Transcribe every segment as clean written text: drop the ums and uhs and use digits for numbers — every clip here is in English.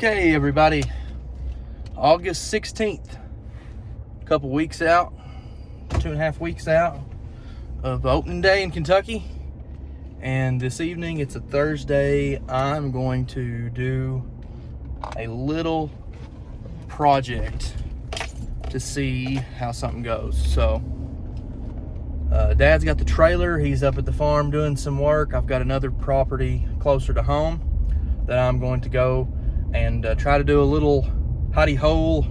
Okay, everybody, August 16th, a couple weeks out, 2.5 weeks out of opening day in Kentucky. And this evening, it's a Thursday, I'm going to do a little project to see how something goes. So, Dad's got the trailer, he's up at the farm doing some work. I've got another property closer to home that I'm going to go and try to do a little hidey-hole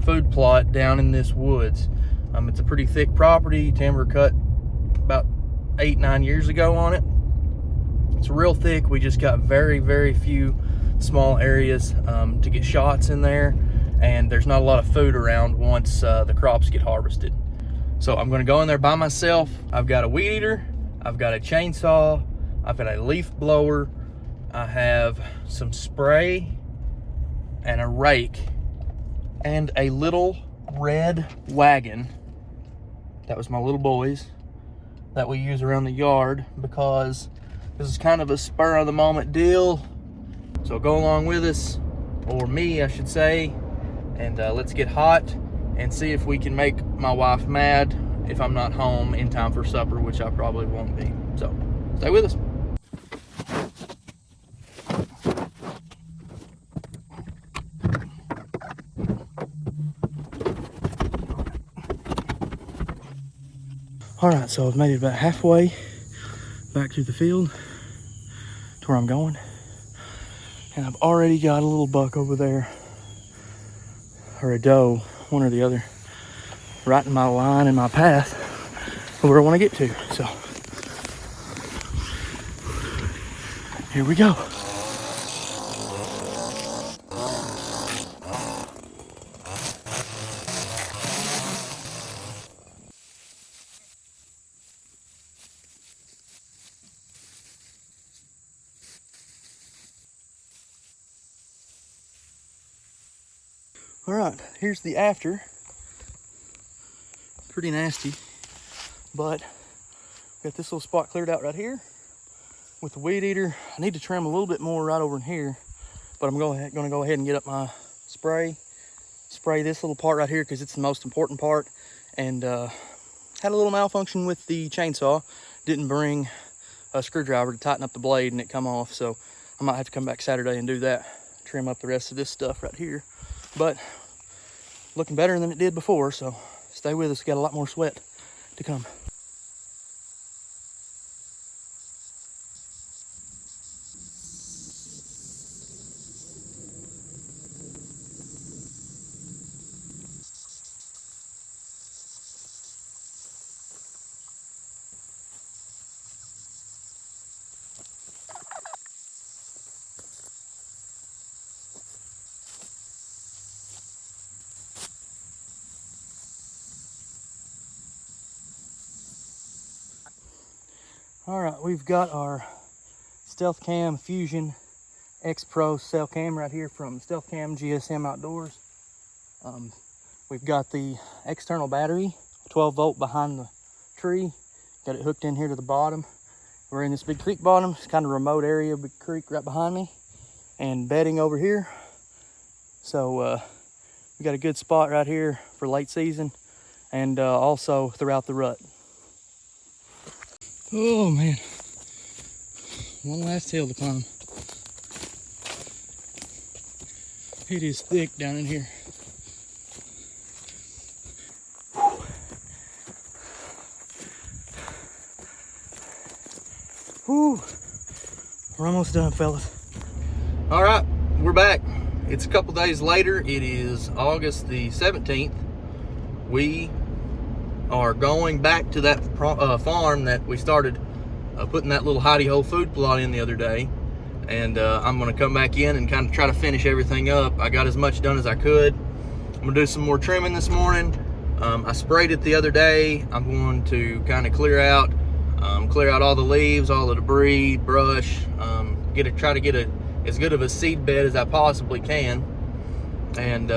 food plot down in this woods. It's a pretty thick property, timber cut about 8-9 years ago on it. It's real thick. We just got very few small areas to get shots in there, and there's not a lot of food around once the crops get harvested. So I'm going to go in there by myself. I've got a weed eater, I've got a chainsaw, I've got a leaf blower, I have some spray and a rake and a little red wagon. That was my little boy's that we use around the yard because this is kind of a spur of the moment deal. So go along with us, or me I should say, and let's get hot and see if we can make my wife mad if I'm not home in time for supper, which I probably won't be. So stay with us. All right, so I've made it about halfway back to the field to where I'm going. And I've already got a little buck over there, or a doe, one or the other, right in my line, in my path of where I want to get to. So here we go. All right, here's the after. Pretty nasty, but got this little spot cleared out right here with the weed eater. I need to trim a little bit more right over in here, but I'm gonna go ahead and get up my spray this little part right here because it's the most important part. And had a little malfunction with the chainsaw. Didn't bring a screwdriver to tighten up the blade and it come off, so I might have to come back Saturday and do that. Trim up the rest of this stuff right here. But looking better than it did before, so stay with us. Got a lot more sweat to come. All right, we've got our Stealth Cam Fusion X Pro cell cam right here from Stealth Cam GSM Outdoors. We've got the external battery, 12 volt behind the tree. Got it hooked in here to the bottom. We're in this big creek bottom. It's kind of a remote area, big creek right behind me, and bedding over here. So we got a good spot right here for late season and also throughout the rut. Oh man, one last hill to climb. It is thick down in here. Whew. We're almost done, fellas. All right, we're back. It's a couple days later. It is August the 17th. We are going back to that farm that we started putting that little hidey-hole food plot in the other day. And I'm gonna come back in and kind of try to finish everything up. I got as much done as I could. I'm gonna do some more trimming this morning. I sprayed it the other day. I'm going to kind of clear out all the leaves, all the debris, brush, try to get as good of a seed bed as I possibly can. And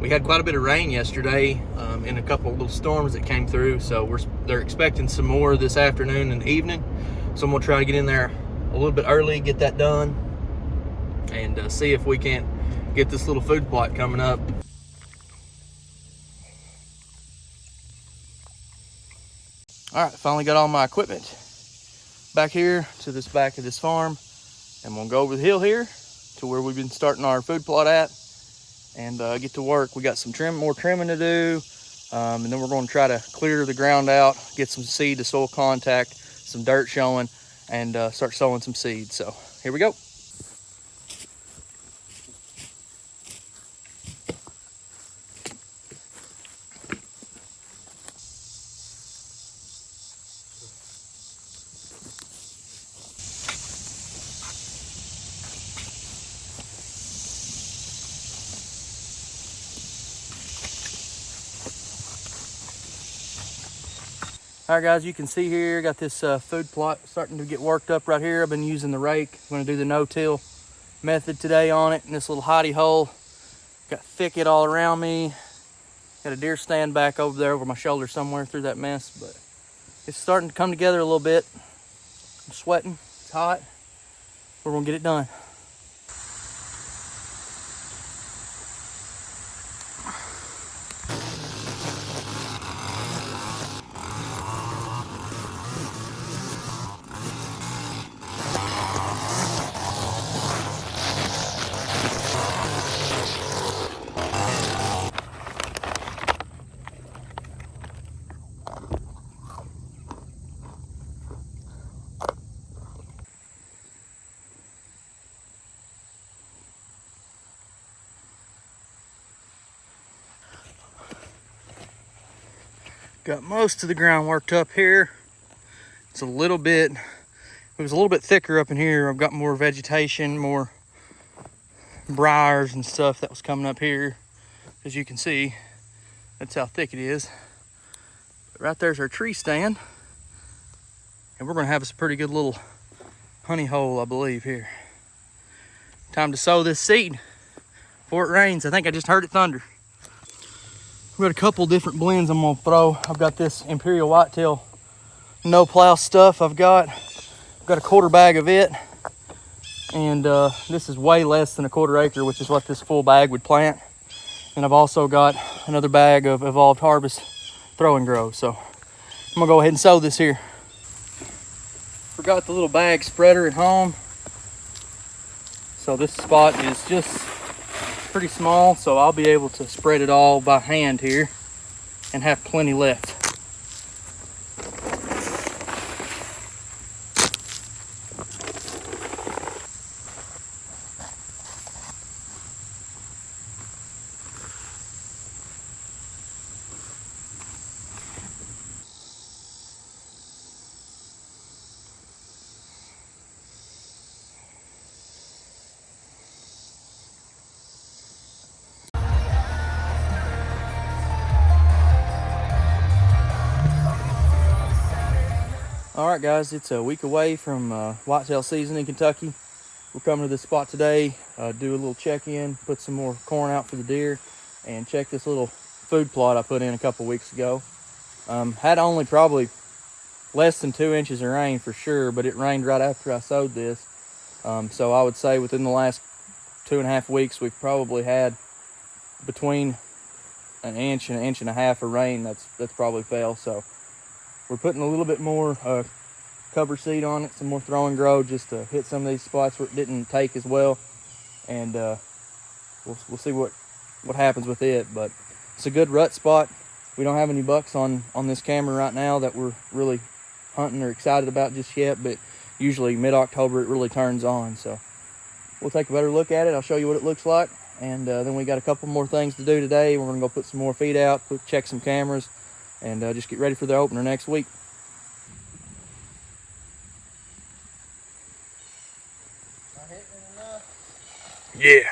we had quite a bit of rain yesterday in a couple of little storms that came through, so they're expecting some more this afternoon and evening. So I'm gonna try to get in there a little bit early, get that done, and see if we can't get this little food plot coming up. All right, finally got all my equipment back here to this back of this farm. I'm gonna go over the hill here to where we've been starting our food plot at and get to work. We got some more trimming to do, and then we're gonna try to clear the ground out, get some seed to soil contact, some dirt showing, and start sowing some seeds. So here we go. All right, guys, you can see here, got this food plot starting to get worked up right here. I've been using the rake. I'm gonna do the no-till method today on it in this little hidey hole. Got thicket all around me. Got a deer stand back over there over my shoulder somewhere through that mess, but it's starting to come together a little bit. I'm sweating, it's hot. We're gonna get it done. Got most of the ground worked up here. It's a little bit, it was a little bit thicker up in here. I've got more vegetation, more briars and stuff that was coming up here. As you can see, that's how thick it is. But right there's our tree stand. And we're gonna have us a pretty good little honey hole, I believe, here. Time to sow this seed before it rains. I think I just heard it thunder. We've got a couple different blends I'm gonna throw. I've got this Imperial Whitetail no plow stuff. I've got a quarter bag of it. And this is way less than a quarter acre, which is what this full bag would plant. And I've also got another bag of Evolved Harvest Throw and Grow. So I'm gonna go ahead and sow this here. Forgot the little bag spreader at home. So this spot is just pretty small, so I'll be able to spread it all by hand here and have plenty left. All right, guys, it's a week away from whitetail season in Kentucky. We're coming to this spot today, do a little check-in, put some more corn out for the deer, and check this little food plot I put in a couple weeks ago. Had only probably less than 2 inches of rain for sure, but it rained right after I sowed this. So I would say within the last 2.5 weeks, we've probably had between an inch and a half of rain that's probably fell. So we're putting a little bit more cover seed on it, some more Throw and Grow, just to hit some of these spots where it didn't take as well, and we'll see what happens with it. But it's a good rut spot. We don't have any bucks on this camera right now that we're really hunting or excited about just yet, but usually mid-October it really turns on. So we'll take a better look at it. I'll show you what it looks like, and then we got a couple more things to do today. We're gonna go put some more feed out, check some cameras, and just get ready for the opener next week. Yeah.